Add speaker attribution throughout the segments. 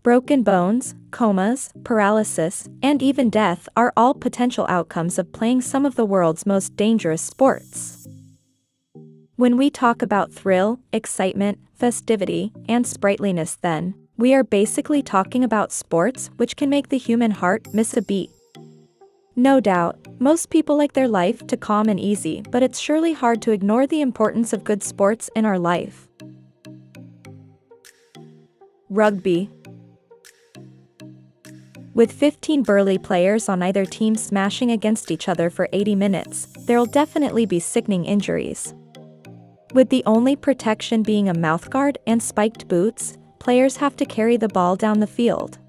Speaker 1: Broken bones, comas, paralysis, and even death are all potential outcomes of playing some of the world's most dangerous sports. When we talk about thrill, excitement, festivity, and sprightliness, then, we are basically talking about sports which can make the human heart miss a beat. No doubt, most people like their life to calm and easy, but it's surely hard to ignore the importance of good sports in our life. Rugby. With 15 burly players on either team smashing against each other for 80 minutes, there'll definitely be sickening injuries. With the only protection being a mouthguard and spiked boots, players have to carry the ball down the field.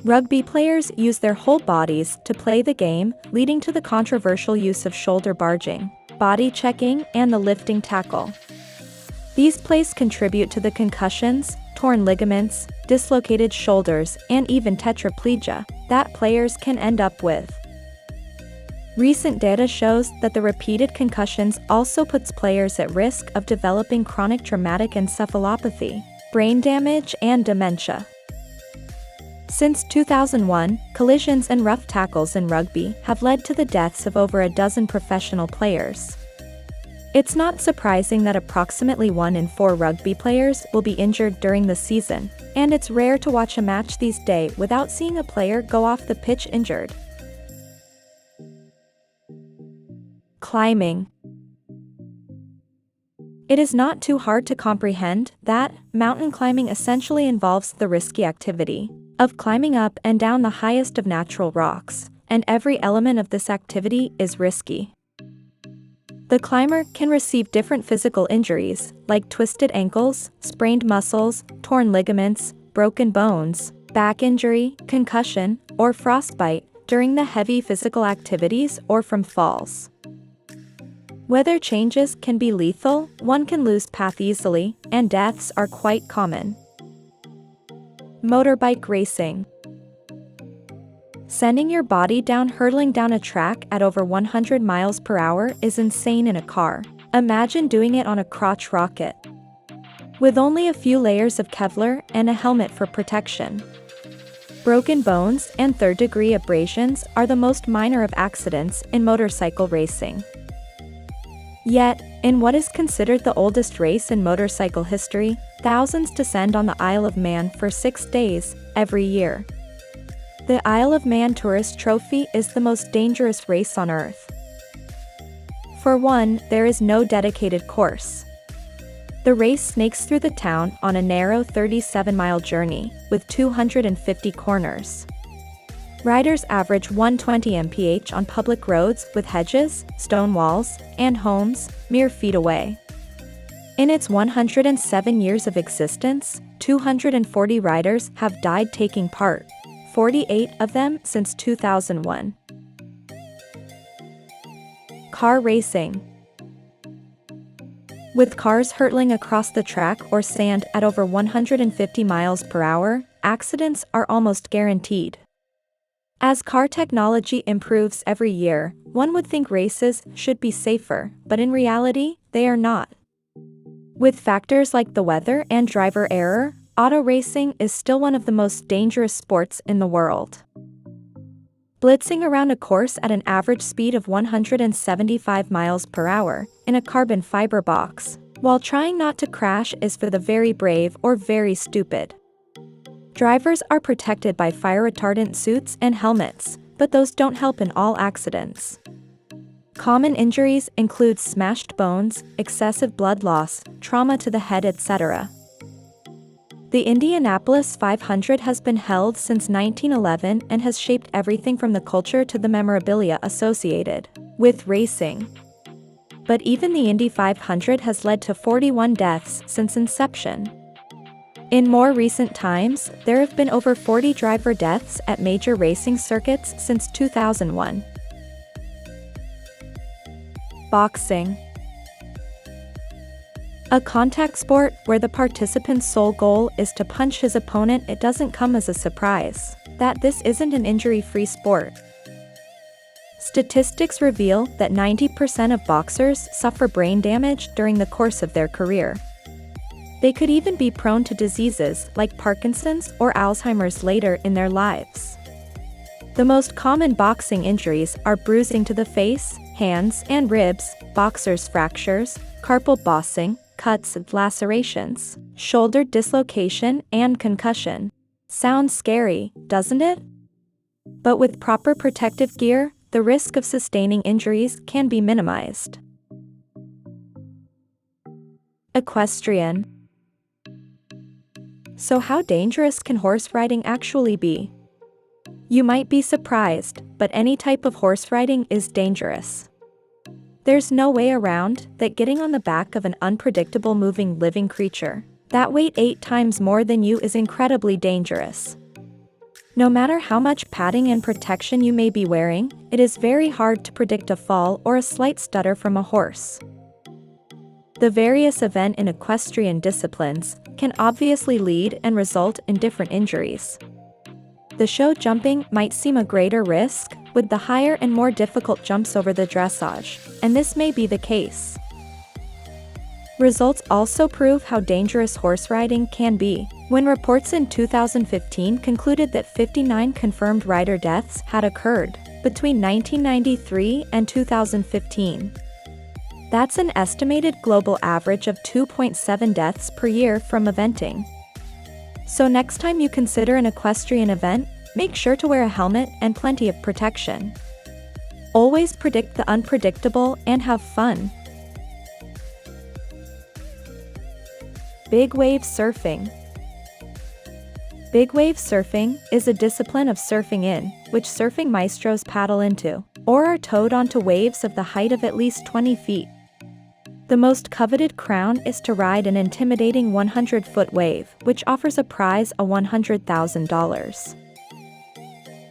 Speaker 1: Rugby players use their whole bodies to play the game, leading to the controversial use of shoulder barging, body checking, and the lifting tackle. These plays contribute to the concussions, torn ligaments, dislocated shoulders, and even tetraplegia that players can end up with. Recent data shows that the repeated concussions also puts players at risk of developing chronic traumatic encephalopathy, brain damage, and dementia. Since 2001, collisions and rough tackles in rugby have led to the deaths of over a dozen professional players. It's not surprising that approximately 1 in 4 rugby players will be injured during the season, and it's rare to watch a match these days without seeing a player go off the pitch injured. Climbing. It is not too hard to comprehend that mountain climbing essentially involves the risky activity of climbing up and down the highest of natural rocks, and every element of this activity is risky. The climber can receive different physical injuries, like twisted ankles, sprained muscles, torn ligaments, broken bones, back injury, concussion, or frostbite during the heavy physical activities or from falls. Weather changes can be lethal, one can lose path easily, and deaths are quite common. Motorbike racing. Sending your body down hurtling down a track at over 100 miles per hour is insane in a car. Imagine doing it on a crotch rocket. With only a few layers of Kevlar and a helmet for protection. Broken bones and third-degree abrasions are the most minor of accidents in motorcycle racing. Yet, in what is considered the oldest race in motorcycle history, thousands descend on the Isle of Man for 6 days, every year. The Isle of Man Tourist Trophy is the most dangerous race on Earth. For one, there is no dedicated course. The race snakes through the town on a narrow 37-mile journey, with 250 corners. Riders average 120 mph on public roads with hedges, stone walls, and homes mere feet away. In its 107 years of existence, 240 riders have died taking part, 48 of them since 2001. Car racing. With cars hurtling across the track or sand at over 150 miles per hour, accidents are almost guaranteed. As car technology improves every year, one would think races should be safer, but in reality, they are not. With factors like the weather and driver error, auto racing is still one of the most dangerous sports in the world. Blitzing around a course at an average speed of 175 miles per hour in a carbon fiber box, while trying not to crash, is for the very brave or very stupid. Drivers are protected by fire retardant suits and helmets, but those don't help in all accidents. Common injuries include smashed bones, excessive blood loss, trauma to the head, etc. The Indianapolis 500 has been held since 1911 and has shaped everything from the culture to the memorabilia associated with racing. But even the Indy 500 has led to 41 deaths since inception. In more recent times, there have been over 40 driver deaths at major racing circuits since 2001. Boxing. A contact sport where the participant's sole goal is to punch his opponent. It doesn't come as a surprise that this isn't an injury-free sport. Statistics reveal that 90% of boxers suffer brain damage during the course of their career. They could even be prone to diseases like Parkinson's or Alzheimer's later in their lives. The most common boxing injuries are bruising to the face, hands, and ribs, boxer's fractures, carpal bossing, cuts and lacerations, shoulder dislocation, and concussion. Sounds scary, doesn't it? But with proper protective gear, the risk of sustaining injuries can be minimized. Equestrian. So how dangerous can horse riding actually be? You might be surprised, but any type of horse riding is dangerous. There's no way around that getting on the back of an unpredictable moving living creature that weighs 8 times more than you is incredibly dangerous. No matter how much padding and protection you may be wearing, it is very hard to predict a fall or a slight stutter from a horse. The various events in equestrian disciplines can obviously lead and result in different injuries. The show jumping might seem a greater risk, with the higher and more difficult jumps over the dressage, and this may be the case. Results also prove how dangerous horse riding can be, when reports in 2015 concluded that 59 confirmed rider deaths had occurred between 1993 and 2015. That's an estimated global average of 2.7 deaths per year from eventing. So next time you consider an equestrian event, make sure to wear a helmet and plenty of protection. Always predict the unpredictable and have fun. Big wave surfing. Big wave surfing is a discipline of surfing in which surfing maestros paddle into, or are towed onto waves of the height of at least 20 feet. The most coveted crown is to ride an intimidating 100-foot wave, which offers a prize of $100,000.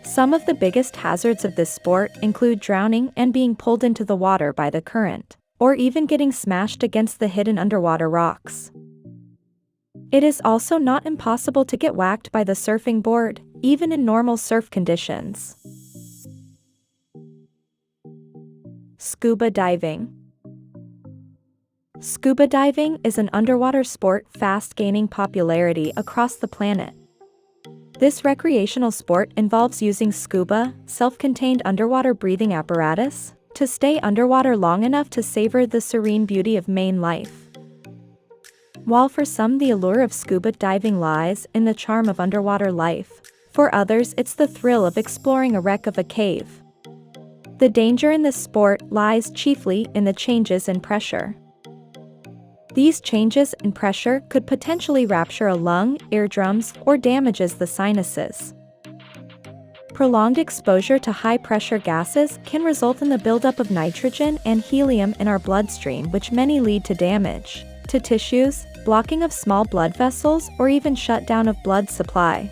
Speaker 1: Some of the biggest hazards of this sport include drowning and being pulled into the water by the current, or even getting smashed against the hidden underwater rocks. It is also not impossible to get whacked by the surfing board, even in normal surf conditions. Scuba diving. Scuba diving is an underwater sport fast gaining popularity across the planet. This recreational sport involves using scuba, self-contained underwater breathing apparatus, to stay underwater long enough to savor the serene beauty of marine life. While for some the allure of scuba diving lies in the charm of underwater life, for others it's the thrill of exploring a wreck of a cave. The danger in this sport lies chiefly in the changes in pressure. These changes in pressure could potentially rupture a lung, eardrums, or damages the sinuses. Prolonged exposure to high-pressure gases can result in the buildup of nitrogen and helium in our bloodstream, which may lead to damage to tissues, blocking of small blood vessels, or even shutdown of blood supply.